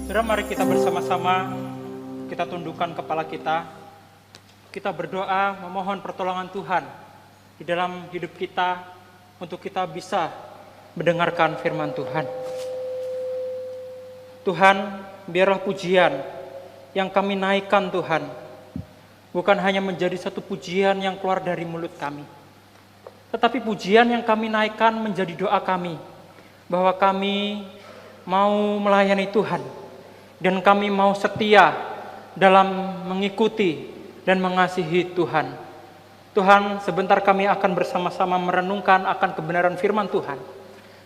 Saudara, mari kita bersama-sama, kita tundukkan kepala kita. Kita berdoa memohon pertolongan Tuhan di dalam hidup kita untuk kita bisa mendengarkan firman Tuhan. Tuhan, biarlah pujian yang kami naikkan Tuhan, bukan hanya menjadi satu pujian yang keluar dari mulut kami, tetapi pujian yang kami naikkan menjadi doa kami, bahwa kami mau melayani Tuhan, dan kami mau setia dalam mengikuti dan mengasihi Tuhan. Tuhan, sebentar kami akan bersama-sama merenungkan akan kebenaran firman Tuhan.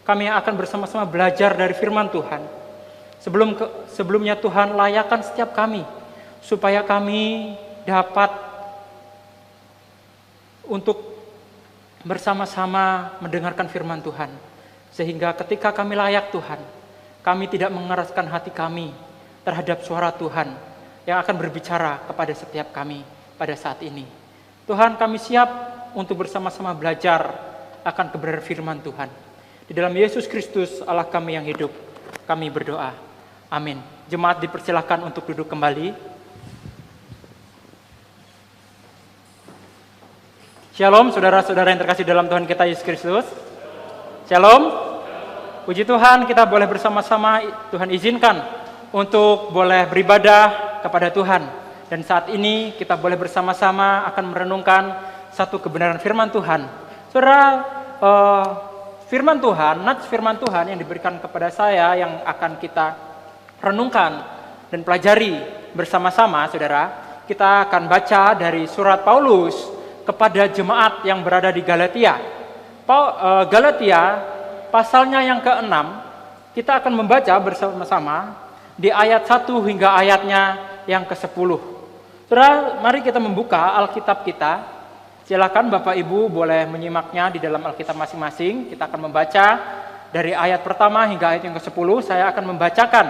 Kami akan bersama-sama belajar dari firman Tuhan. Sebelumnya Tuhan, layakan setiap kami, supaya kami dapat untuk bersama-sama mendengarkan firman Tuhan. Sehingga ketika kami layak Tuhan, kami tidak mengeraskan hati kami terhadap suara Tuhan yang akan berbicara kepada setiap kami pada saat ini. Tuhan, kami siap untuk bersama-sama belajar akan kebenaran firman Tuhan. Di dalam Yesus Kristus, Allah kami yang hidup, kami berdoa. Amin. Jemaat dipersilakan untuk duduk kembali. Shalom, saudara-saudara yang terkasih dalam Tuhan kita Yesus Kristus. Shalom. Puji Tuhan, kita boleh bersama-sama, Tuhan izinkan untuk boleh beribadah kepada Tuhan. Dan saat ini kita boleh bersama-sama akan merenungkan satu kebenaran firman Tuhan. Saudara, firman Tuhan, nats firman Tuhan yang diberikan kepada saya yang akan kita renungkan dan pelajari bersama-sama, saudara. Kita akan baca dari surat Paulus kepada jemaat yang berada di Galatia. Galatia, pasalnya yang ke-6, kita akan membaca bersama-sama di ayat 1 hingga ayatnya yang ke-10. Saudara, mari kita membuka Alkitab kita. Silakan Bapak Ibu boleh menyimaknya di dalam Alkitab masing-masing. Kita akan membaca dari ayat pertama hingga ayat yang ke-10. Saya akan membacakan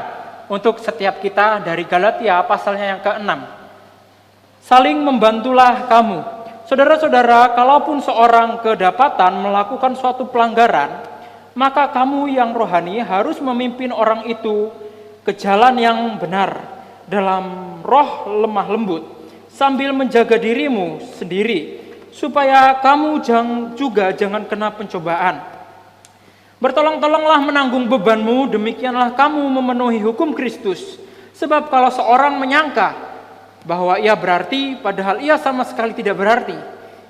untuk setiap kita dari Galatia pasalnya yang ke-6. Saling membantulah kamu. Saudara-saudara, kalaupun seorang kedapatan melakukan suatu pelanggaran, maka kamu yang rohani harus memimpin orang itu ke jalan yang benar dalam roh lemah lembut, sambil menjaga dirimu sendiri, supaya kamu jangan kena pencobaan. Bertolong-tolonglah menanggung bebanmu, demikianlah kamu memenuhi hukum Kristus. Sebab kalau seorang menyangka bahwa ia berarti, padahal ia sama sekali tidak berarti,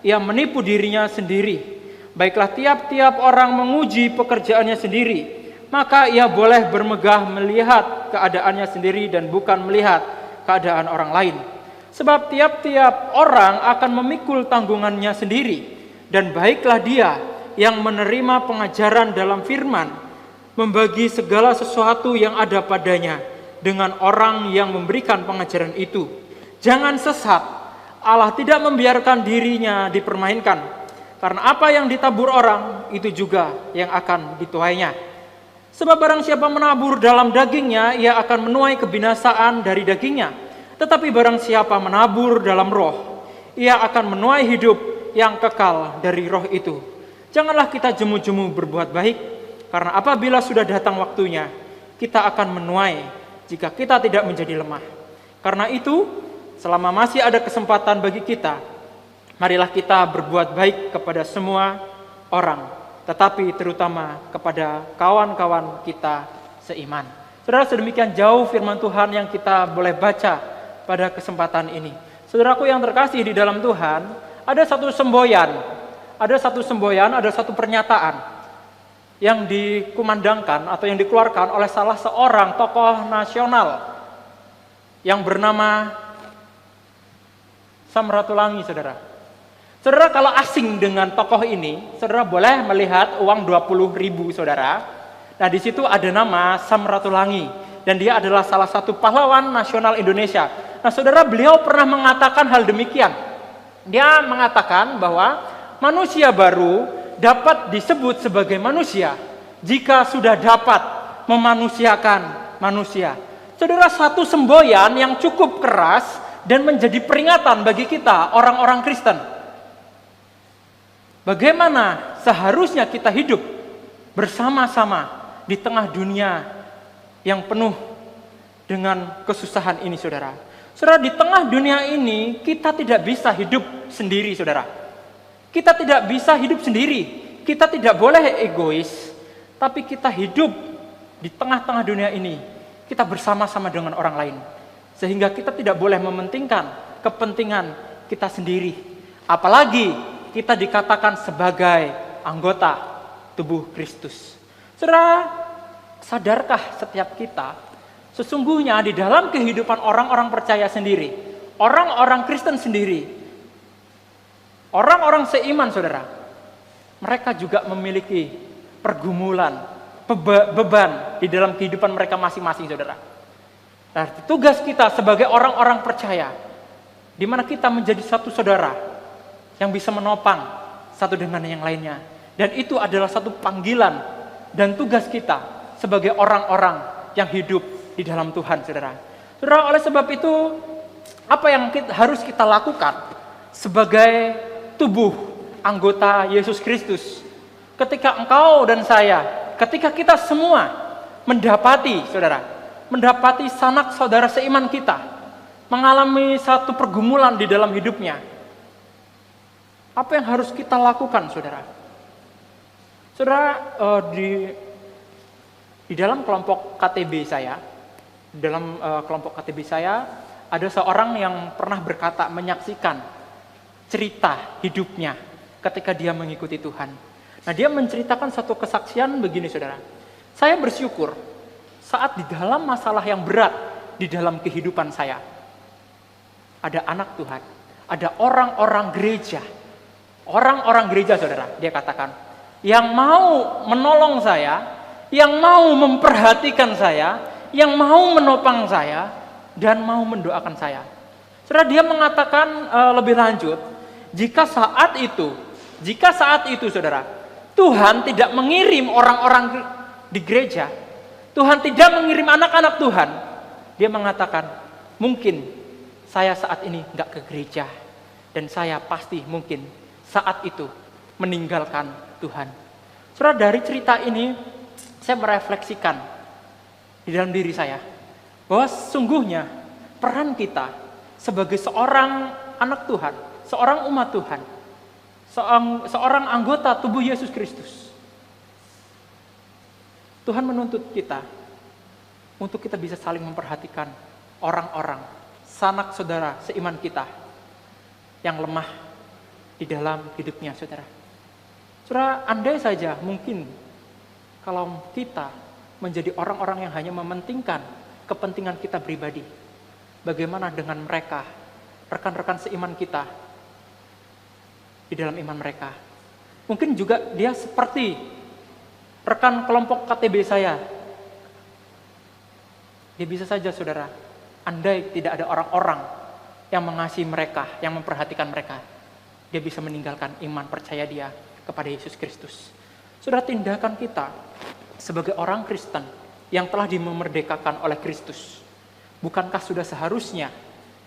ia menipu dirinya sendiri. Baiklah, tiap-tiap orang menguji pekerjaannya sendiri, maka ia boleh bermegah melihat keadaannya sendiri dan bukan melihat keadaan orang lain. Sebab tiap-tiap orang akan memikul tanggungannya sendiri, dan baiklah dia yang menerima pengajaran dalam firman, membagi segala sesuatu yang ada padanya dengan orang yang memberikan pengajaran itu. Jangan sesat, Allah tidak membiarkan dirinya dipermainkan, karena apa yang ditabur orang, itu juga yang akan dituainya. Sebab barang siapa menabur dalam dagingnya, ia akan menuai kebinasaan dari dagingnya. Tetapi barang siapa menabur dalam roh, ia akan menuai hidup yang kekal dari roh itu. Janganlah kita jemu-jemu berbuat baik, karena apabila sudah datang waktunya, kita akan menuai jika kita tidak menjadi lemah. Karena itu, selama masih ada kesempatan bagi kita, marilah kita berbuat baik kepada semua orang, tetapi terutama kepada kawan-kawan kita seiman. Saudara, sedemikian jauh firman Tuhan yang kita boleh baca pada kesempatan ini. Saudaraku yang terkasih di dalam Tuhan, ada satu semboyan, ada satu pernyataan yang dikumandangkan atau yang dikeluarkan oleh salah seorang tokoh nasional yang bernama Samratulangi, saudara. Saudara, kalau asing dengan tokoh ini, saudara boleh melihat uang 20.000, saudara. Nah, di situ ada nama Samratulangi, dan dia adalah salah satu pahlawan nasional Indonesia. Nah, saudara, beliau pernah mengatakan hal demikian. Dia mengatakan bahwa manusia baru dapat disebut sebagai manusia jika sudah dapat memanusiakan manusia. Saudara, satu semboyan yang cukup keras dan menjadi peringatan bagi kita, orang-orang Kristen. Bagaimana seharusnya kita hidup bersama-sama di tengah dunia yang penuh dengan kesusahan ini, saudara. Saudara, di tengah dunia ini kita tidak bisa hidup sendiri, saudara. Kita tidak bisa hidup sendiri. Kita tidak boleh egois, tapi kita hidup di tengah-tengah dunia ini. Kita bersama-sama dengan orang lain. Sehingga kita tidak boleh mementingkan kepentingan kita sendiri. Apalagi kita dikatakan sebagai anggota tubuh Kristus. Saudara, sadarkah setiap kita sesungguhnya di dalam kehidupan orang-orang percaya sendiri, orang-orang Kristen sendiri, orang-orang seiman, saudara, mereka juga memiliki pergumulan, beban di dalam kehidupan mereka masing-masing, saudara. Nah, tugas kita sebagai orang-orang percaya, di mana kita menjadi satu saudara yang bisa menopang satu dengan yang lainnya. Dan itu adalah satu panggilan dan tugas kita sebagai orang-orang yang hidup di dalam Tuhan, saudara. Saudara, oleh sebab itu, apa yang harus kita lakukan sebagai tubuh anggota Yesus Kristus? Ketika engkau dan saya, ketika kita semua mendapati, saudara, mendapati sanak saudara seiman kita mengalami satu pergumulan di dalam hidupnya, apa yang harus kita lakukan, saudara? Saudara, di dalam kelompok KTB saya, ada seorang yang pernah berkata, menyaksikan cerita hidupnya ketika dia mengikuti Tuhan. Nah, dia menceritakan satu kesaksian begini, saudara. Saya bersyukur saat di dalam masalah yang berat di dalam kehidupan saya, ada anak Tuhan, ada orang-orang gereja, saudara, dia katakan, yang mau menolong saya, yang mau memperhatikan saya, yang mau menopang saya, dan mau mendoakan saya. Saudara, dia mengatakan lebih lanjut, jika saat itu, saudara, Tuhan tidak mengirim orang-orang di gereja, Tuhan tidak mengirim anak-anak Tuhan, dia mengatakan, mungkin saya saat ini nggak ke gereja, dan saya pasti mungkin saat itu meninggalkan Tuhan. Saudara, dari cerita ini saya merefleksikan di dalam diri saya bahwa sesungguhnya peran kita sebagai seorang anak Tuhan, seorang umat Tuhan, seorang anggota tubuh Yesus Kristus, Tuhan menuntut kita untuk kita bisa saling memperhatikan orang-orang, sanak saudara seiman kita yang lemah di dalam hidupnya, saudara. Saudara, andai saja mungkin kalau kita menjadi orang-orang yang hanya mementingkan kepentingan kita pribadi, bagaimana dengan mereka, rekan-rekan seiman kita di dalam iman mereka? Mungkin juga dia seperti rekan kelompok KTB saya. Dia bisa saja, saudara, andai tidak ada orang-orang yang mengasihi mereka, yang memperhatikan mereka, dia bisa meninggalkan iman percaya dia kepada Yesus Kristus. Saudara, tindakan kita sebagai orang Kristen yang telah dimerdekakan oleh Kristus, bukankah sudah seharusnya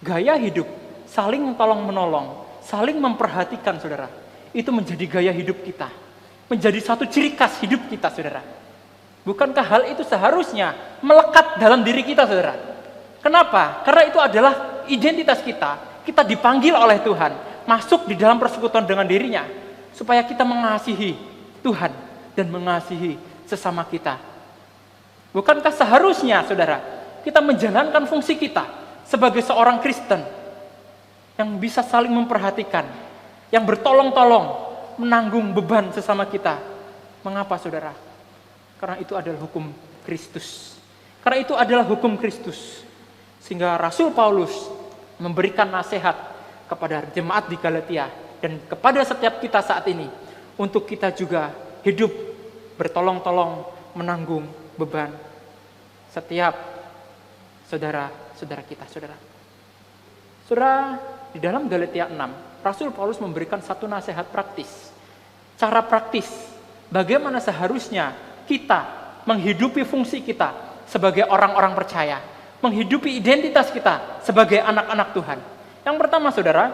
gaya hidup saling tolong menolong, saling memperhatikan, saudara, itu menjadi gaya hidup kita, menjadi satu ciri khas hidup kita, saudara? Bukankah hal itu seharusnya melekat dalam diri kita, saudara? Kenapa? Karena itu adalah identitas kita. Kita dipanggil oleh Tuhan masuk di dalam persekutuan dengan dirinya, supaya kita mengasihi Tuhan dan mengasihi sesama kita. Bukankah seharusnya, saudara, kita menjalankan fungsi kita sebagai seorang Kristen yang bisa saling memperhatikan, yang bertolong-tolong menanggung beban sesama kita? Mengapa, saudara? Karena itu adalah hukum Kristus. Karena itu adalah hukum Kristus. Sehingga Rasul Paulus memberikan nasihat kepada jemaat di Galatia dan kepada setiap kita saat ini, untuk kita juga hidup bertolong-tolong menanggung beban setiap saudara-saudara kita, saudara. Saudara, di dalam Galatia 6, Rasul Paulus memberikan satu nasihat praktis, cara praktis bagaimana seharusnya kita menghidupi fungsi kita sebagai orang-orang percaya, menghidupi identitas kita sebagai anak-anak Tuhan. Yang pertama, saudara,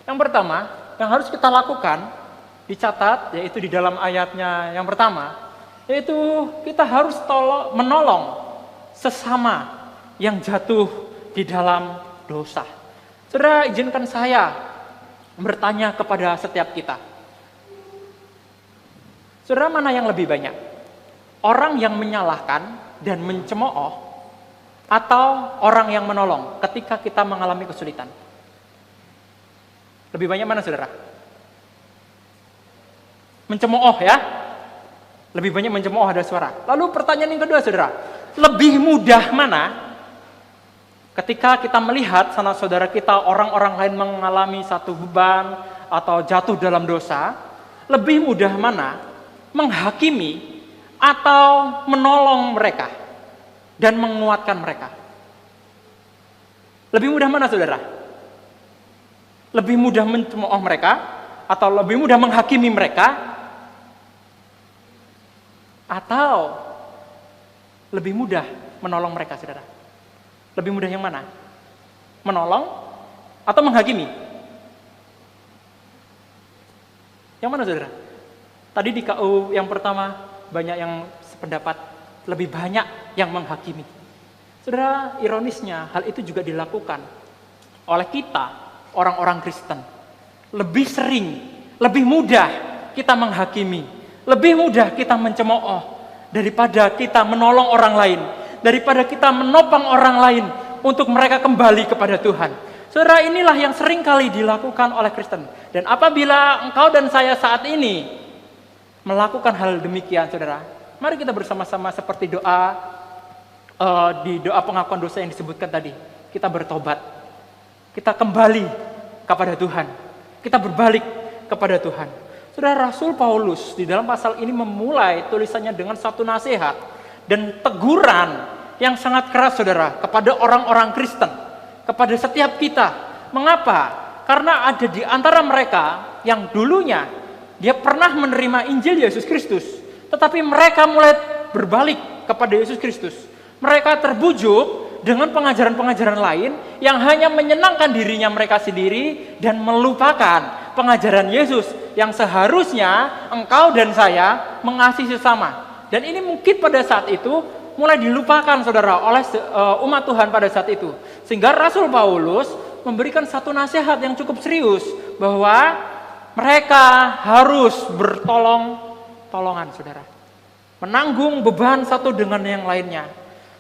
yang harus kita lakukan, dicatat, yaitu di dalam ayatnya yang pertama, yaitu kita harus menolong sesama yang jatuh di dalam dosa. Saudara, izinkan saya bertanya kepada setiap kita. Saudara, mana yang lebih banyak? Orang yang menyalahkan dan mencemooh atau orang yang menolong ketika kita mengalami kesulitan? Lebih banyak mana, saudara? Mencemooh ya? Lebih banyak mencemooh, ada suara. Lalu pertanyaan yang kedua, saudara. Lebih mudah mana ketika kita melihat sanak saudara kita, orang-orang lain mengalami satu beban atau jatuh dalam dosa, lebih mudah mana menghakimi atau menolong mereka dan menguatkan mereka? Lebih mudah mana, saudara? Lebih mudah mencemooh mereka atau lebih mudah menghakimi mereka, atau lebih mudah menolong mereka, saudara? Lebih mudah yang mana? Menolong atau menghakimi? Yang mana, saudara? Tadi di KU yang pertama banyak yang sependapat lebih banyak yang menghakimi. Saudara, ironisnya hal itu juga dilakukan oleh kita, orang-orang Kristen. Lebih sering, lebih mudah kita menghakimi, lebih mudah kita mencemooh daripada kita menolong orang lain, daripada kita menopang orang lain untuk mereka kembali kepada Tuhan. Saudara, inilah yang sering kali dilakukan oleh Kristen. Dan apabila engkau dan saya saat ini melakukan hal demikian, saudara, mari kita bersama-sama seperti doa di doa pengakuan dosa yang disebutkan tadi. Kita bertobat, kita kembali kepada Tuhan, kita berbalik kepada Tuhan. Saudara, Rasul Paulus di dalam pasal ini memulai tulisannya dengan satu nasihat dan teguran yang sangat keras, saudara, kepada orang-orang Kristen, kepada setiap kita. Mengapa? Karena ada di antara mereka yang dulunya dia pernah menerima Injil Yesus Kristus, tetapi mereka mulai berbalik kepada Yesus Kristus. Mereka terbujuk dengan pengajaran-pengajaran lain yang hanya menyenangkan dirinya mereka sendiri dan melupakan pengajaran Yesus yang seharusnya engkau dan saya mengasihi sesama. Dan ini mungkin pada saat itu mulai dilupakan, saudara, oleh umat Tuhan pada saat itu. Sehingga Rasul Paulus memberikan satu nasihat yang cukup serius bahwa mereka harus bertolong-tolongan, saudara. Menanggung beban satu dengan yang lainnya.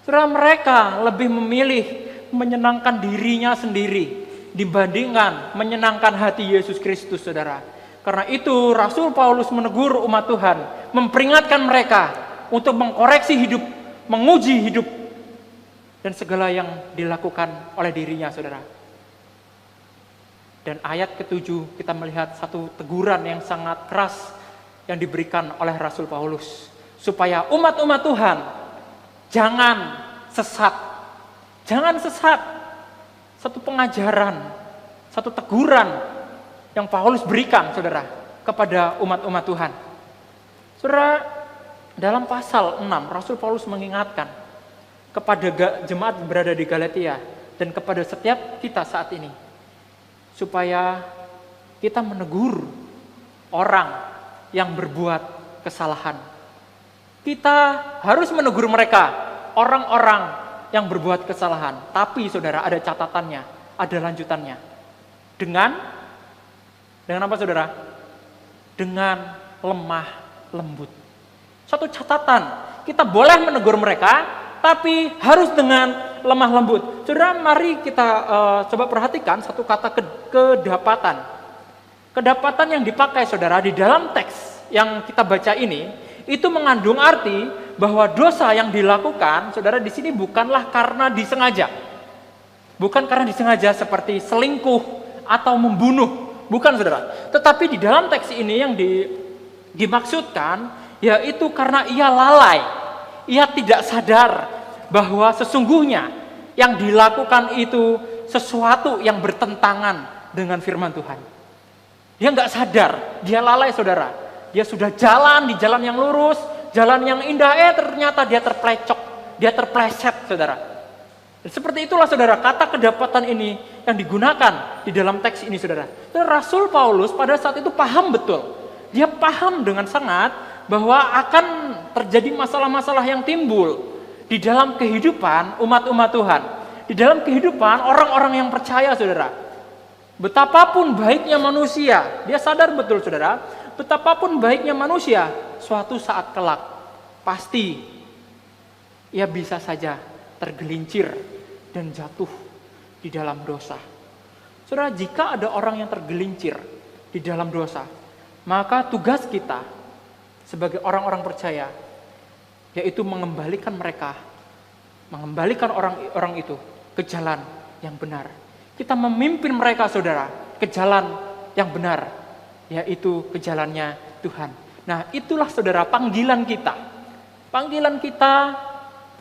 Saudara, mereka lebih memilih menyenangkan dirinya sendiri dibandingkan menyenangkan hati Yesus Kristus, saudara. Karena itu Rasul Paulus menegur umat Tuhan, memperingatkan mereka untuk mengkoreksi hidup, menguji hidup, dan segala yang dilakukan oleh dirinya, saudara. Dan ayat ke-7 kita melihat satu teguran yang sangat keras yang diberikan oleh Rasul Paulus, supaya umat-umat Tuhan jangan sesat. Jangan sesat. Satu pengajaran, satu teguran yang Paulus berikan, saudara, kepada umat-umat Tuhan. Saudara, dalam pasal 6, Rasul Paulus mengingatkan kepada jemaat berada di Galatia dan kepada setiap kita saat ini, supaya kita menegur orang yang berbuat kesalahan. Kita harus menegur mereka, orang-orang yang berbuat kesalahan. Tapi, saudara, ada catatannya, ada lanjutannya. Dengan apa, saudara? Dengan lemah lembut. Satu catatan, kita boleh menegur mereka, tapi harus dengan lemah lembut. Saudara, mari kita coba perhatikan satu kata kedapatan. Kedapatan yang dipakai, saudara, di dalam teks yang kita baca ini, itu mengandung arti bahwa dosa yang dilakukan, saudara, di sini bukanlah karena disengaja. Bukan karena disengaja seperti selingkuh atau membunuh. Bukan, saudara. Tetapi di dalam teks ini yang dimaksudkan, yaitu karena ia lalai. Ia tidak sadar bahwa sesungguhnya yang dilakukan itu sesuatu yang bertentangan dengan firman Tuhan. Dia nggak sadar, dia lalai, saudara. Dia sudah jalan di jalan yang lurus, jalan yang indah, ternyata dia terplecok, dia terpleset, saudara. Dan seperti itulah, saudara, kata kedapatan ini yang digunakan di dalam teks ini, saudara. Dan Rasul Paulus pada saat itu paham betul. Dia paham dengan sangat bahwa akan terjadi masalah-masalah yang timbul di dalam kehidupan umat-umat Tuhan, di dalam kehidupan orang-orang yang percaya, saudara. Betapapun baiknya manusia, dia sadar betul, saudara, betapapun baiknya manusia, suatu saat kelak, pasti ia bisa saja tergelincir dan jatuh di dalam dosa. Saudara, jika ada orang yang tergelincir di dalam dosa, maka tugas kita sebagai orang-orang percaya, yaitu mengembalikan orang-orang itu ke jalan yang benar. Kita memimpin mereka, saudara, ke jalan yang benar, yaitu ke jalannya Tuhan. Nah, itulah, saudara, panggilan kita. Panggilan kita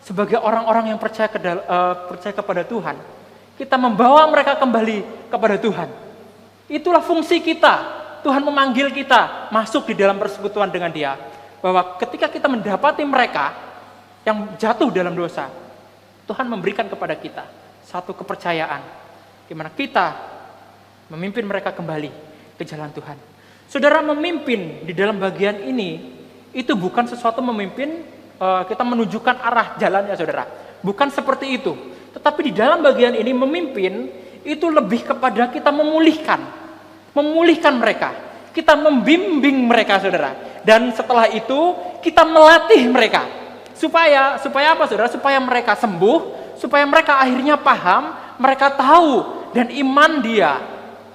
sebagai orang-orang yang percaya kepada Tuhan. Kita membawa mereka kembali kepada Tuhan. Itulah fungsi kita. Tuhan memanggil kita masuk di dalam persekutuan dengan Dia. Bahwa ketika kita mendapati mereka yang jatuh dalam dosa, Tuhan memberikan kepada kita satu kepercayaan, di mana kita memimpin mereka kembali ke jalan Tuhan. Saudara, memimpin di dalam bagian ini, itu bukan sesuatu memimpin, kita menunjukkan arah jalannya, saudara. Bukan seperti itu. Tetapi di dalam bagian ini, memimpin, itu lebih kepada kita memulihkan mereka. Kita membimbing mereka, saudara. Dan setelah itu, kita melatih mereka. Supaya apa, saudara? Supaya mereka sembuh, supaya mereka akhirnya paham, mereka tahu, dan iman dia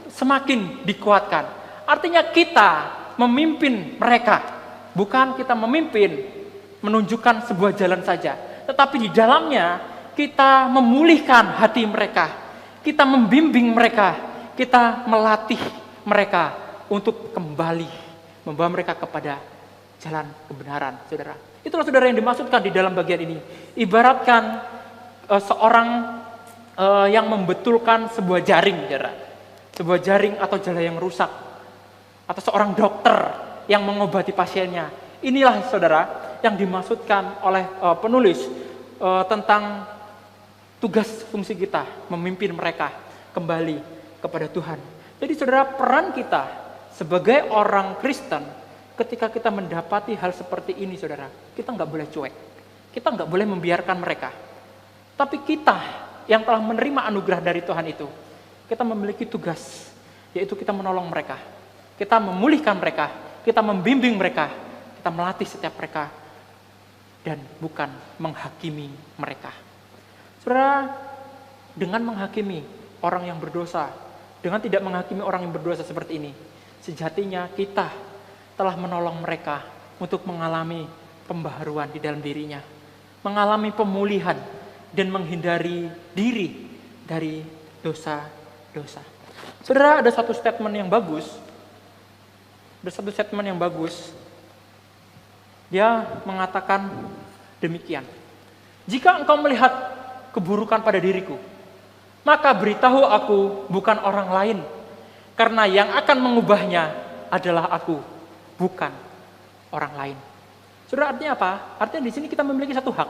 semakin dikuatkan. Artinya kita memimpin mereka, bukan kita memimpin menunjukkan sebuah jalan saja, tetapi di dalamnya kita memulihkan hati mereka, kita membimbing mereka, kita melatih mereka untuk kembali membawa mereka kepada jalan kebenaran, saudara. Itulah, saudara, yang dimaksudkan di dalam bagian ini. Ibaratkan seorang yang membetulkan sebuah jaring, saudara. Sebuah jaring atau jala yang rusak. Atau seorang dokter yang mengobati pasiennya. Inilah, saudara, yang dimaksudkan oleh penulis tentang tugas fungsi kita, memimpin mereka kembali kepada Tuhan. Jadi, saudara, peran kita sebagai orang Kristen, ketika kita mendapati hal seperti ini, saudara, kita nggak boleh cuek. Kita nggak boleh membiarkan mereka. Tapi kita yang telah menerima anugerah dari Tuhan itu, kita memiliki tugas, yaitu kita menolong mereka. Kita memulihkan mereka, kita membimbing mereka, kita melatih setiap mereka, dan bukan menghakimi mereka. Saudara, dengan menghakimi orang yang berdosa, dengan tidak menghakimi orang yang berdosa seperti ini, sejatinya kita telah menolong mereka untuk mengalami pembaharuan di dalam dirinya, mengalami pemulihan, dan menghindari diri dari dosa-dosa. Saudara, ada satu statement yang bagus. Dia mengatakan demikian. Jika engkau melihat keburukan pada diriku, maka beritahu aku bukan orang lain, karena yang akan mengubahnya adalah aku, bukan orang lain. Saudara, artinya apa? Artinya di sini kita memiliki satu hak,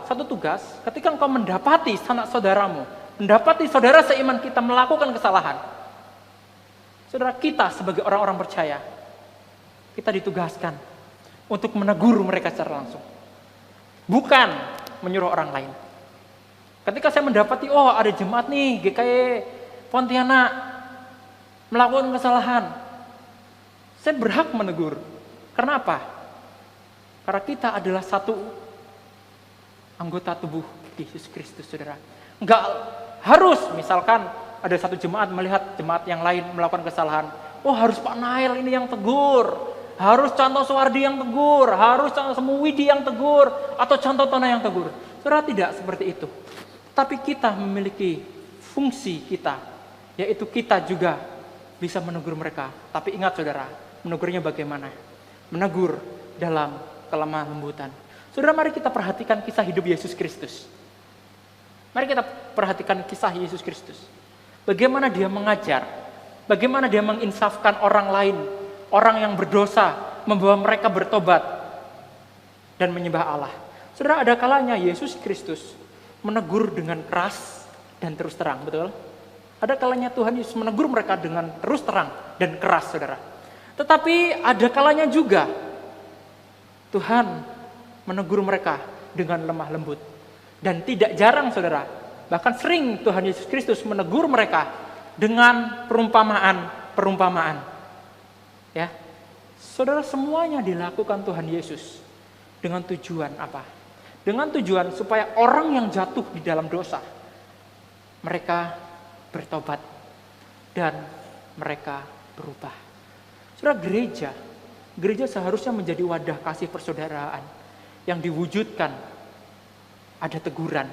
satu tugas. Ketika engkau mendapati sanak saudaramu, mendapati saudara seiman kita melakukan kesalahan, saudara, kita sebagai orang-orang percaya, kita ditugaskan untuk menegur mereka secara langsung, bukan menyuruh orang lain. Ketika saya mendapati, ada jemaat nih, GKI Pontianak melakukan kesalahan, saya berhak menegur. Karena apa? Karena kita adalah satu anggota tubuh Yesus Kristus, saudara. Enggak harus, misalkan ada satu jemaat melihat jemaat yang lain melakukan kesalahan, harus Pak Nail ini yang tegur, harus Canto Suwardi yang tegur, harus Canto Semuwidi yang tegur, atau Canto Tona yang tegur. Saudara, tidak seperti itu. Tapi kita memiliki fungsi kita, yaitu kita juga bisa menegur mereka. Tapi ingat, saudara, menegurnya bagaimana? Menegur dalam kelemah lembutan. Saudara, mari kita perhatikan kisah hidup Yesus Kristus. Mari kita perhatikan kisah Yesus Kristus. Bagaimana dia mengajar, bagaimana dia menginsafkan orang lain, orang yang berdosa, membawa mereka bertobat dan menyembah Allah. Saudara, ada kalanya Yesus Kristus menegur dengan keras dan terus terang, betul? Ada kalanya Tuhan Yesus menegur mereka dengan terus terang dan keras, saudara. Tetapi ada kalanya juga Tuhan menegur mereka dengan lemah lembut. Dan tidak jarang saudara, bahkan sering Tuhan Yesus Kristus menegur mereka dengan perumpamaan. Ya, saudara, semuanya dilakukan Tuhan Yesus dengan tujuan apa? Dengan tujuan supaya orang yang jatuh di dalam dosa, mereka bertobat dan mereka berubah. Saudara, gereja seharusnya menjadi wadah kasih persaudaraan yang diwujudkan. Ada teguran,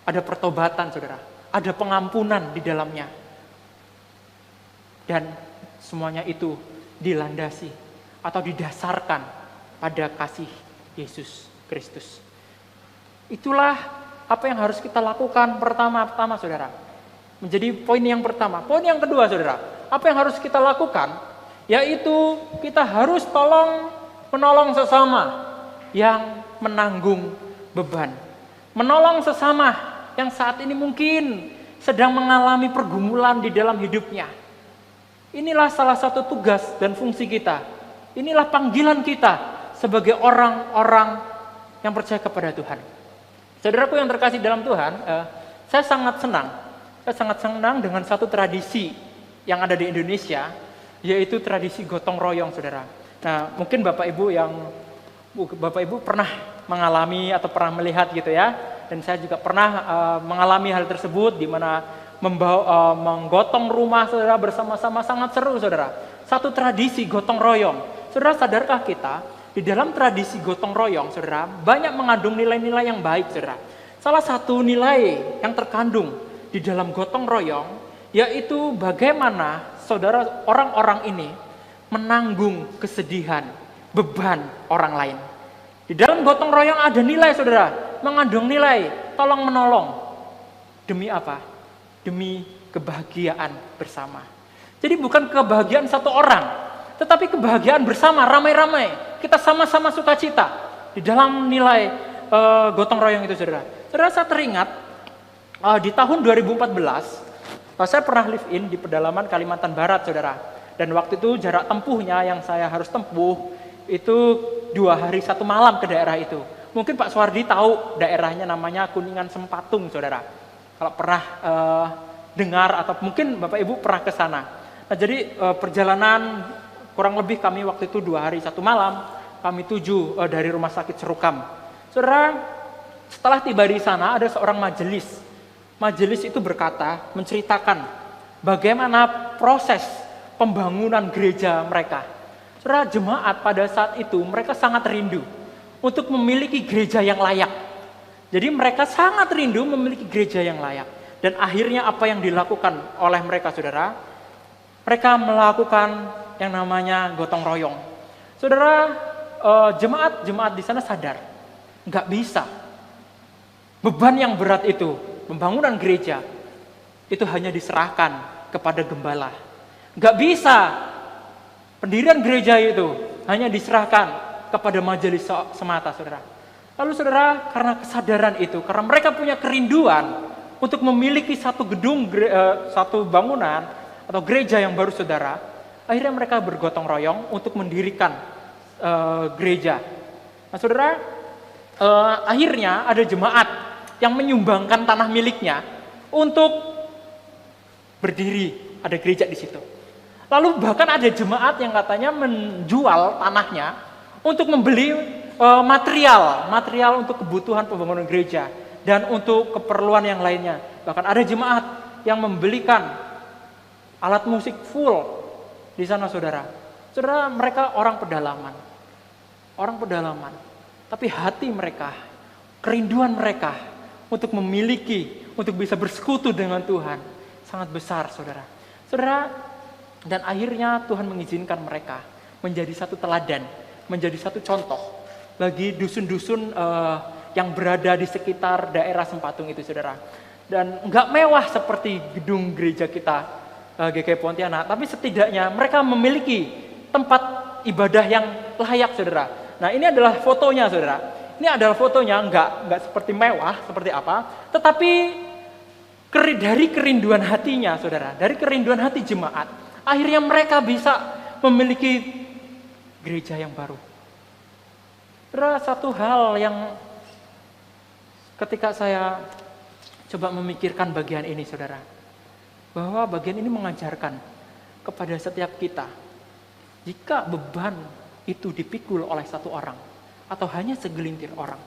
ada pertobatan saudara, ada pengampunan di dalamnya. Dan semuanya itu dilandasi atau didasarkan pada kasih Yesus Kristus. Itulah apa yang harus kita lakukan pertama saudara. Menjadi poin yang pertama. Poin yang kedua saudara, apa yang harus kita lakukan? Yaitu kita harus menolong sesama yang menanggung beban. Menolong sesama yang saat ini mungkin sedang mengalami pergumulan di dalam hidupnya. Inilah salah satu tugas dan fungsi kita. Inilah panggilan kita sebagai orang-orang yang percaya kepada Tuhan. Saudaraku yang terkasih dalam Tuhan, saya sangat senang dengan satu tradisi yang ada di Indonesia, yaitu tradisi gotong royong, saudara. Nah, mungkin Bapak Ibu pernah mengalami atau pernah melihat gitu ya, dan saya juga pernah mengalami hal tersebut, di mana menggotong rumah saudara bersama-sama sangat seru saudara. Satu tradisi gotong royong. Saudara, sadarkah kita di dalam tradisi gotong royong saudara banyak mengandung nilai-nilai yang baik saudara. Salah satu nilai yang terkandung di dalam gotong royong yaitu bagaimana saudara orang-orang ini menanggung kesedihan, beban orang lain. Di dalam gotong royong ada nilai saudara, mengandung nilai tolong menolong. Demi apa? Demi kebahagiaan bersama. Jadi bukan kebahagiaan satu orang, tetapi kebahagiaan bersama, ramai-ramai. Kita sama-sama sukacita di dalam nilai gotong royong itu saudara. Saudara, saya teringat di tahun 2014, saya pernah live in di pedalaman Kalimantan Barat saudara. Dan waktu itu jarak tempuhnya yang saya harus tempuh itu 2 hari 1 malam ke daerah itu. Mungkin Pak Suwardi tahu daerahnya, namanya Kuningan Sempatung saudara. Kalau pernah dengar atau mungkin Bapak Ibu pernah ke sana. Nah, jadi perjalanan kurang lebih kami waktu itu 2 hari 1 malam, kami tuju dari rumah sakit Serukam. Saudara, setelah tiba di sana ada seorang majelis. Majelis itu berkata, menceritakan bagaimana proses pembangunan gereja mereka. Saudara, jemaat pada saat itu mereka sangat rindu untuk memiliki gereja yang layak. Jadi mereka sangat rindu memiliki gereja yang layak. Dan akhirnya apa yang dilakukan oleh mereka saudara? Mereka melakukan yang namanya gotong royong. Saudara, jemaat di sana sadar, nggak bisa. Beban yang berat itu, pembangunan gereja, itu hanya diserahkan kepada gembala. Nggak bisa pendirian gereja itu hanya diserahkan kepada majelis semata, saudara. Lalu saudara, karena kesadaran itu, karena mereka punya kerinduan untuk memiliki satu gedung, satu bangunan atau gereja yang baru saudara, akhirnya mereka bergotong royong untuk mendirikan gereja. Nah saudara, akhirnya ada jemaat yang menyumbangkan tanah miliknya untuk berdiri, ada gereja di situ. Lalu bahkan ada jemaat yang katanya menjual tanahnya untuk membeli material untuk kebutuhan pembangunan gereja dan untuk keperluan yang lainnya. Bahkan ada jemaat yang membelikan alat musik full di sana saudara. Saudara, mereka orang pedalaman. Tapi hati mereka, kerinduan mereka untuk memiliki, untuk bisa bersekutu dengan Tuhan sangat besar saudara. Saudara, dan akhirnya Tuhan mengizinkan mereka menjadi satu teladan, menjadi satu contoh bagi dusun-dusun yang berada di sekitar daerah Sempatung itu saudara. Dan enggak mewah seperti gedung gereja kita GKI Pontianak, tapi setidaknya mereka memiliki tempat ibadah yang layak saudara. Nah ini adalah fotonya saudara. Ini adalah fotonya, enggak seperti mewah, seperti apa, tetapi dari kerinduan hatinya saudara, dari kerinduan hati jemaat, akhirnya mereka bisa memiliki gereja yang baru. Saudara, satu hal yang Ketika saya coba memikirkan bagian ini, saudara, bahwa bagian ini mengajarkan kepada setiap kita, jika beban itu dipikul oleh satu orang, atau hanya segelintir orang,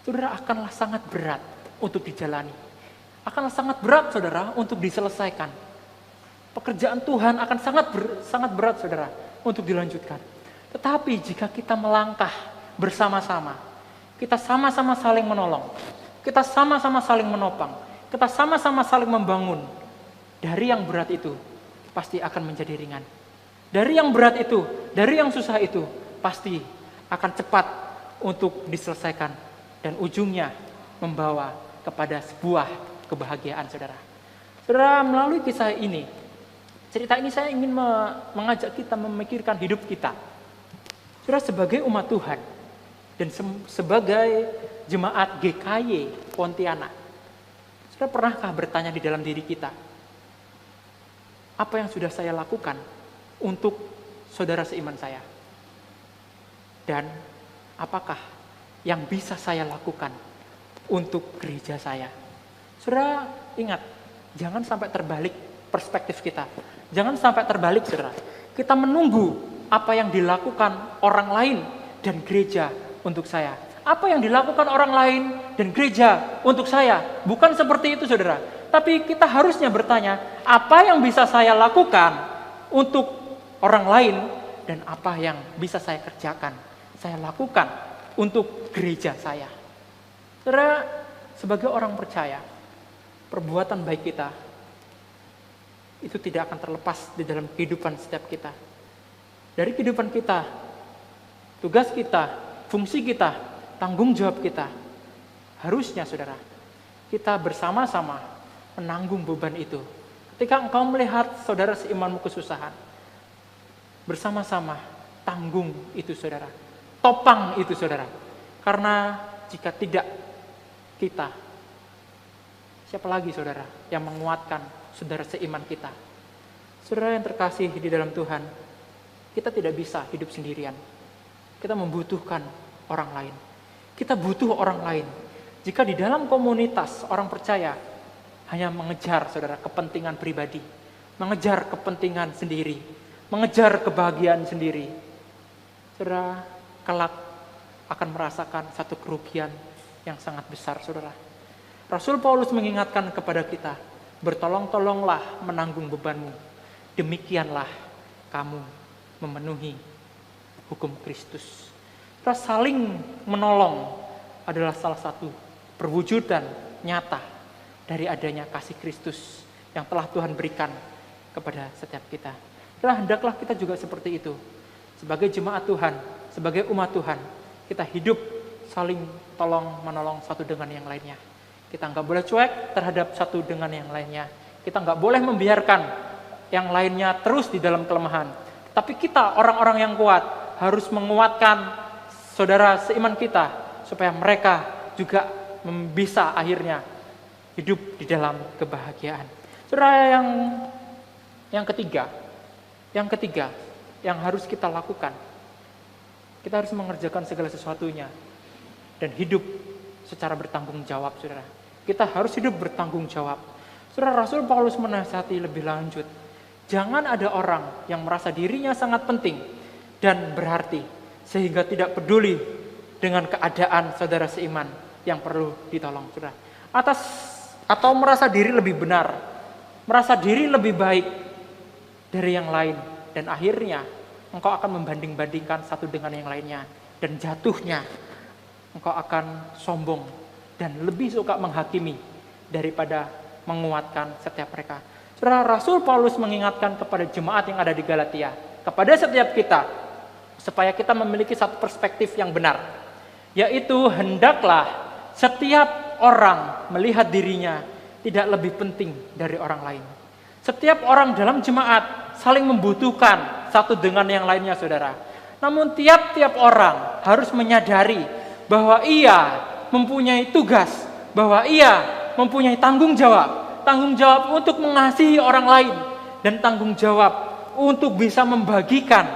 saudara, akanlah sangat berat untuk dijalani. Akanlah sangat berat, saudara, untuk diselesaikan. Pekerjaan Tuhan akan sangat berat, saudara, untuk dilanjutkan. Tetapi jika kita melangkah bersama-sama, kita sama-sama saling menolong, kita sama-sama saling menopang, kita sama-sama saling membangun, dari yang berat itu pasti akan menjadi ringan. Dari yang berat itu, dari yang susah itu, pasti akan cepat untuk diselesaikan dan ujungnya membawa kepada sebuah kebahagiaan, saudara. Saudara, melalui kisah ini, cerita ini saya ingin mengajak kita memikirkan hidup kita. Saudara, sebagai umat Tuhan dan sebagai jemaat GKY Pontianak, saudara, pernahkah bertanya di dalam diri kita, apa yang sudah saya lakukan untuk saudara seiman saya? Dan apakah yang bisa saya lakukan untuk gereja saya? Saudara, ingat, jangan sampai terbalik perspektif kita. Jangan sampai terbalik, saudara. Kita menunggu apa yang dilakukan orang lain dan gereja untuk saya. Apa yang dilakukan orang lain dan gereja untuk saya. Bukan seperti itu, saudara. Tapi kita harusnya bertanya, apa yang bisa saya lakukan untuk orang lain dan apa yang bisa saya kerjakan, saya lakukan untuk gereja saya. Saudara, sebagai orang percaya, perbuatan baik kita itu tidak akan terlepas di dalam kehidupan setiap kita. Dari kehidupan kita, tugas kita, fungsi kita, tanggung jawab kita, harusnya, saudara, kita bersama-sama menanggung beban itu. Ketika engkau melihat saudara seimanmu kesusahan, bersama-sama tanggung itu, saudara. Topang itu, saudara. Karena jika tidak kita, siapa lagi, saudara, yang menguatkan saudara seiman kita? Saudara yang terkasih di dalam Tuhan, kita tidak bisa hidup sendirian. Kita membutuhkan orang lain. Kita butuh orang lain. Jika di dalam komunitas orang percaya hanya mengejar, saudara, kepentingan pribadi, mengejar kepentingan sendiri, mengejar kebahagiaan sendiri, saudara, kelak akan merasakan satu kerugian yang sangat besar, saudara. Rasul Paulus mengingatkan kepada kita, bertolong-tolonglah menanggung bebanmu, demikianlah kamu memenuhi hukum Kristus. Saling menolong adalah salah satu perwujudan nyata dari adanya kasih Kristus yang telah Tuhan berikan kepada setiap kita. Hendaklah kita juga seperti itu. Sebagai jemaat Tuhan, sebagai umat Tuhan, kita hidup saling tolong menolong satu dengan yang lainnya. Kita nggak boleh cuek terhadap satu dengan yang lainnya. Kita nggak boleh membiarkan yang lainnya terus di dalam kelemahan. Tapi kita, orang-orang yang kuat, harus menguatkan saudara seiman kita, supaya mereka juga bisa akhirnya hidup di dalam kebahagiaan. Saudara, yang ketiga yang harus kita lakukan, kita harus mengerjakan segala sesuatunya dan hidup secara bertanggung jawab, saudara. Kita harus hidup bertanggung jawab. Saudara, Rasul Paulus menasihati lebih lanjut, jangan ada orang yang merasa dirinya sangat penting dan berarti, sehingga tidak peduli dengan keadaan saudara seiman yang perlu ditolong, saudara. Atau merasa diri lebih benar, merasa diri lebih baik dari yang lain, dan akhirnya engkau akan membanding-bandingkan satu dengan yang lainnya, dan jatuhnya engkau akan sombong dan lebih suka menghakimi daripada menguatkan setiap mereka. Saudara, Rasul Paulus mengingatkan kepada jemaat yang ada di Galatia, kepada setiap kita, supaya kita memiliki satu perspektif yang benar, yaitu hendaklah setiap orang melihat dirinya tidak lebih penting dari orang lain. Setiap orang dalam jemaat saling membutuhkan satu dengan yang lainnya, saudara. Namun tiap-tiap orang harus menyadari bahwa ia mempunyai tugas, bahwa ia mempunyai tanggung jawab untuk mengasihi orang lain, dan tanggung jawab untuk bisa membagikan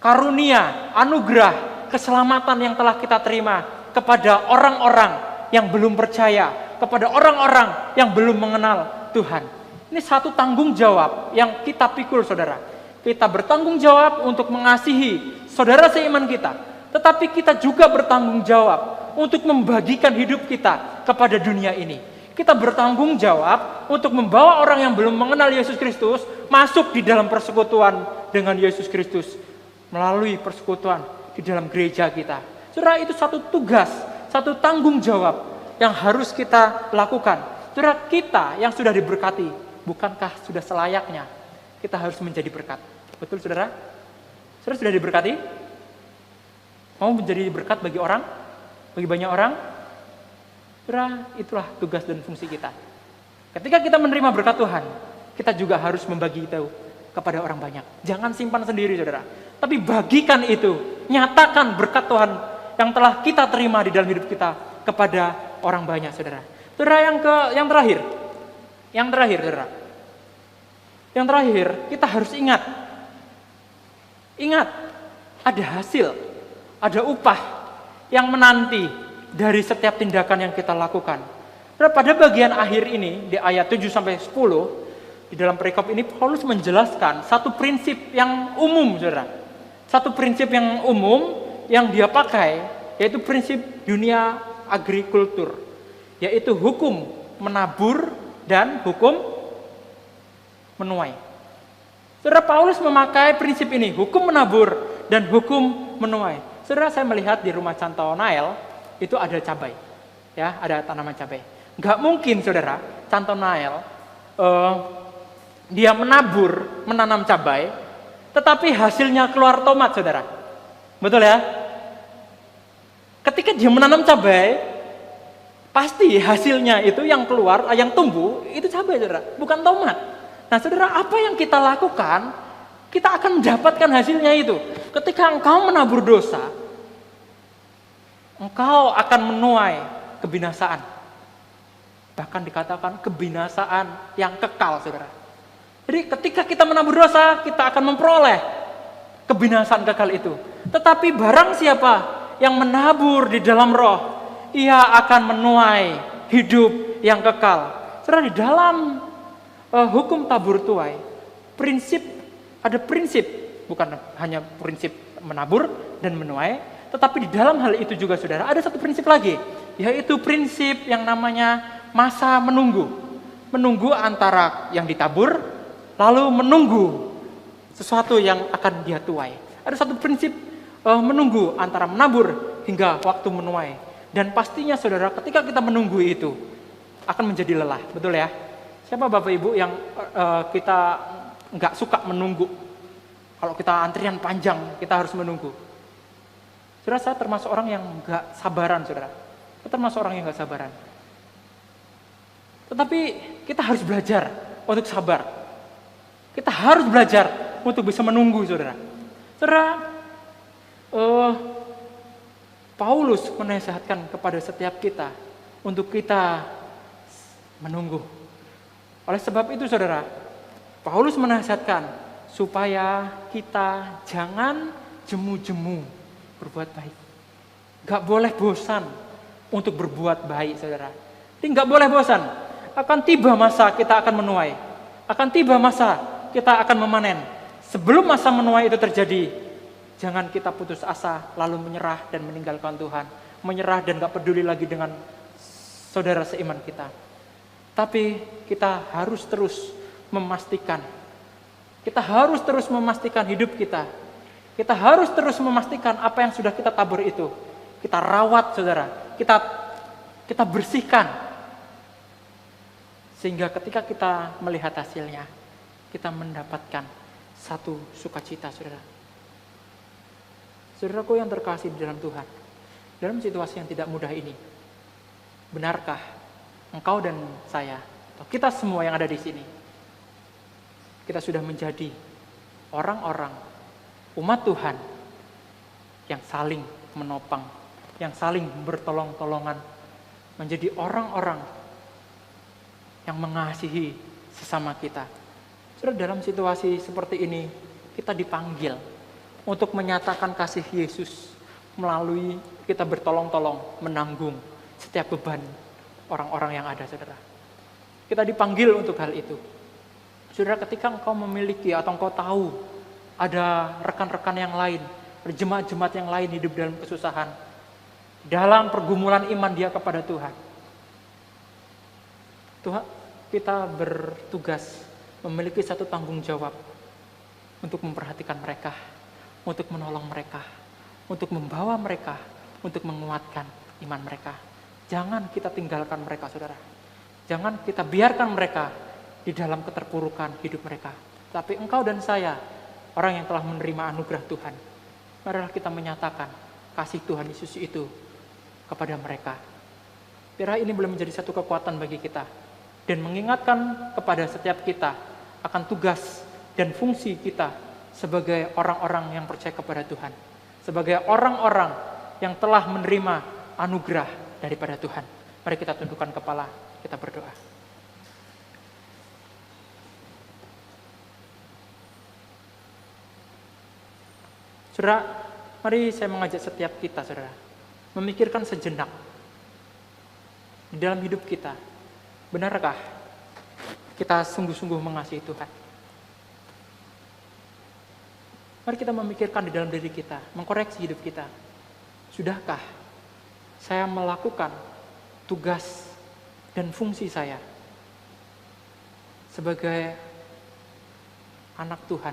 karunia, anugerah, keselamatan yang telah kita terima kepada orang-orang yang belum percaya, kepada orang-orang yang belum mengenal Tuhan. Ini satu tanggung jawab yang kita pikul, saudara. Kita bertanggung jawab untuk mengasihi saudara seiman kita, tetapi kita juga bertanggung jawab untuk membagikan hidup kita kepada dunia ini. Kita bertanggung jawab untuk membawa orang yang belum mengenal Yesus Kristus masuk di dalam persekutuan dengan Yesus Kristus melalui persekutuan di dalam gereja kita. Saudara, itu satu tugas, satu tanggung jawab yang harus kita lakukan. Saudara, kita yang sudah diberkati, bukankah sudah selayaknya kita harus menjadi berkat? Betul, saudara? Saudara sudah diberkati? Mau menjadi berkat bagi orang? Bagi banyak orang? Saudara, itulah tugas dan fungsi kita. Ketika kita menerima berkat Tuhan, kita juga harus membagi itu kepada orang banyak. Jangan simpan sendiri, saudara. Tapi bagikan itu, nyatakan berkat Tuhan yang telah kita terima di dalam hidup kita kepada orang banyak, saudara. Saudara, yang terakhir, saudara. Yang terakhir, kita harus ingat, ada hasil, ada upah yang menanti dari setiap tindakan yang kita lakukan. Saudara, pada bagian akhir ini, di ayat 7-10, di dalam perikop ini, Paulus menjelaskan satu prinsip yang umum, saudara. Satu prinsip yang umum yang dia pakai, yaitu prinsip dunia agrikultur, yaitu hukum menabur dan hukum menuai. Saudara, Paulus memakai prinsip ini, hukum menabur dan hukum menuai. Saudara, saya melihat di rumah Canto Nael itu ada cabai, ya, ada tanaman cabai. Nggak mungkin, saudara, Canto Nael dia menanam cabai, tetapi hasilnya keluar tomat, saudara. Betul ya? Ketika dia menanam cabai, pasti hasilnya itu yang keluar, yang tumbuh, itu cabai, saudara, bukan tomat. Nah, saudara, apa yang kita lakukan, kita akan mendapatkan hasilnya itu. Ketika engkau menabur dosa, engkau akan menuai kebinasaan. Bahkan dikatakan kebinasaan yang kekal, saudara. Jadi ketika kita menabur dosa, kita akan memperoleh kebinasaan kekal itu. Tetapi barang siapa yang menabur di dalam roh, ia akan menuai hidup yang kekal. Saudara, di dalam hukum tabur tuai, ada prinsip, bukan hanya prinsip menabur dan menuai, tetapi di dalam hal itu juga, saudara, ada satu prinsip lagi, yaitu prinsip yang namanya masa menunggu. Menunggu antara yang ditabur, lalu menunggu sesuatu yang akan dia tuai. Ada satu prinsip menunggu antara menabur hingga waktu menuai. Dan pastinya, saudara, ketika kita menunggu itu akan menjadi lelah, betul ya? Siapa Bapak Ibu yang kita nggak suka menunggu? Kalau kita antrian panjang, kita harus menunggu. Saudara, saya termasuk orang yang nggak sabaran, saudara. Saya termasuk orang yang nggak sabaran. Tetapi kita harus belajar untuk sabar. Kita harus belajar untuk bisa menunggu, saudara. Saudara, Paulus menasihatkan kepada setiap kita untuk kita menunggu. Oleh sebab itu, saudara, Paulus menasihatkan supaya kita jangan jemu-jemu berbuat baik. Gak boleh bosan untuk berbuat baik, saudara. Jadi gak boleh bosan. Akan tiba masa kita akan menuai. Akan tiba masa kita akan memanen. Sebelum masa menuai itu terjadi, jangan kita putus asa lalu menyerah dan meninggalkan Tuhan. Menyerah dan gak peduli lagi dengan saudara seiman kita. Tapi kita harus terus memastikan. Kita harus terus memastikan hidup kita. Kita harus terus memastikan apa yang sudah kita tabur itu. Kita rawat, saudara. Kita bersihkan. Sehingga ketika kita melihat hasilnya, kita mendapatkan satu sukacita, saudara. Saudaraku yang terkasih di dalam Tuhan, dalam situasi yang tidak mudah ini, benarkah engkau dan saya, atau kita semua yang ada di sini, kita sudah menjadi orang-orang umat Tuhan yang saling menopang, yang saling bertolong-tolongan, menjadi orang-orang yang mengasihi sesama kita. Saudara, dalam situasi seperti ini, kita dipanggil untuk menyatakan kasih Yesus melalui kita bertolong-tolong menanggung setiap beban orang-orang yang ada, saudara. Kita dipanggil untuk hal itu. Saudara, ketika engkau memiliki atau engkau tahu ada rekan-rekan yang lain, jemaat-jemaat yang lain hidup dalam kesusahan, dalam pergumulan iman dia kepada Tuhan, kita bertugas memiliki satu tanggung jawab untuk memperhatikan mereka, untuk menolong mereka, untuk membawa mereka, untuk menguatkan iman mereka. Jangan kita tinggalkan mereka, saudara. Jangan kita biarkan mereka di dalam keterpurukan hidup mereka. Tapi engkau dan saya, orang yang telah menerima anugerah Tuhan, marilah kita menyatakan kasih Tuhan Yesus itu kepada mereka. Biarlah ini boleh menjadi satu kekuatan bagi kita dan mengingatkan kepada setiap kita akan tugas dan fungsi kita sebagai orang-orang yang percaya kepada Tuhan, sebagai orang-orang yang telah menerima anugerah daripada Tuhan. Mari kita tundukkan kepala, kita berdoa. Saudara, mari saya mengajak setiap kita, saudara, memikirkan sejenak di dalam hidup kita. Benarkah kita sungguh-sungguh mengasihi Tuhan? Mari kita memikirkan di dalam diri kita, mengkoreksi hidup kita. Sudahkah saya melakukan tugas dan fungsi saya sebagai anak Tuhan,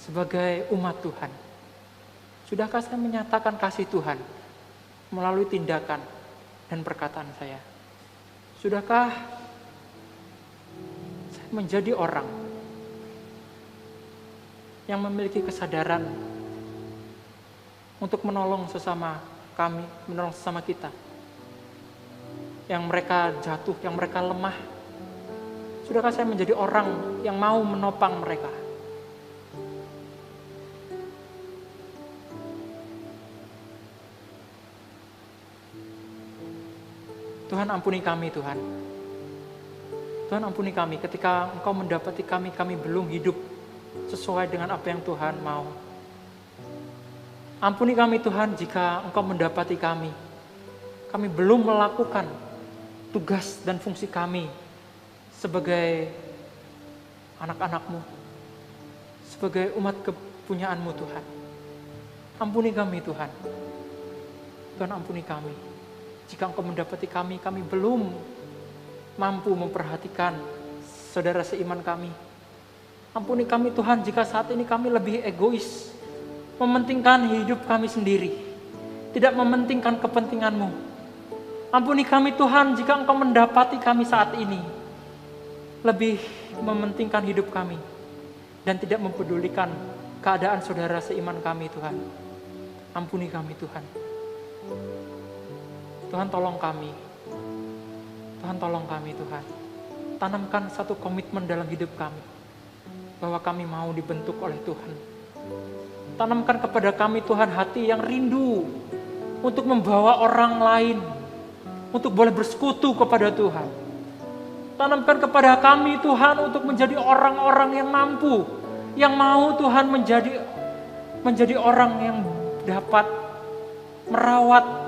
sebagai umat Tuhan? Sudahkah saya menyatakan kasih Tuhan melalui tindakan dan perkataan saya? Sudahkah saya menjadi orang yang memiliki kesadaran untuk menolong sesama kami, menolong sesama kita, yang mereka jatuh, yang mereka lemah? Sudahkah saya menjadi orang yang mau menopang mereka? Tuhan, ampuni kami, Tuhan. Tuhan, ampuni kami ketika Engkau mendapati kami belum hidup sesuai dengan apa yang Tuhan mau. Ampuni kami, Tuhan, jika Engkau mendapati kami belum melakukan tugas dan fungsi kami sebagai anak-anak-Mu, sebagai umat kepunyaan-Mu, Tuhan. Ampuni kami, Tuhan. Tuhan, ampuni kami jika Engkau mendapati kami belum mampu memperhatikan saudara seiman kami. Ampuni kami, Tuhan, jika saat ini kami lebih egois, mementingkan hidup kami sendiri, tidak mementingkan kepentingan-Mu. Ampuni kami, Tuhan, jika Engkau mendapati kami saat ini lebih mementingkan hidup kami dan tidak mempedulikan keadaan saudara seiman kami, Tuhan. Ampuni kami, Tuhan. Tuhan, tolong kami. Tuhan, tolong kami, Tuhan. Tanamkan satu komitmen dalam hidup kami, bahwa kami mau dibentuk oleh Tuhan. Tanamkan kepada kami, Tuhan, hati yang rindu untuk membawa orang lain, untuk boleh bersekutu kepada Tuhan. Tanamkan kepada kami, Tuhan, untuk menjadi orang-orang yang mampu, yang mau, Tuhan, menjadi orang yang dapat merawat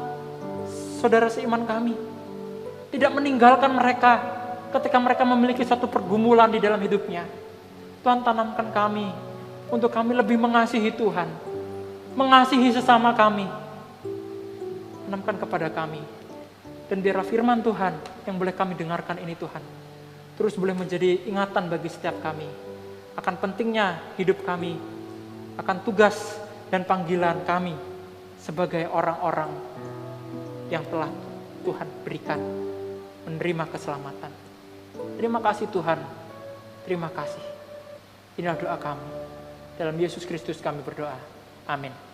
saudara seiman kami, tidak meninggalkan mereka ketika mereka memiliki satu pergumulan di dalam hidupnya. Tuhan, tanamkan kami untuk kami lebih mengasihi Tuhan, mengasihi sesama kami. Tanamkan kepada kami, dan biarlah firman Tuhan yang boleh kami dengarkan ini, Tuhan, terus boleh menjadi ingatan bagi setiap kami akan pentingnya hidup kami, akan tugas dan panggilan kami sebagai orang-orang yang telah Tuhan berikan menerima keselamatan. Terima kasih, Tuhan. Terima kasih. Inilah doa kami. Dalam Yesus Kristus kami berdoa. Amin.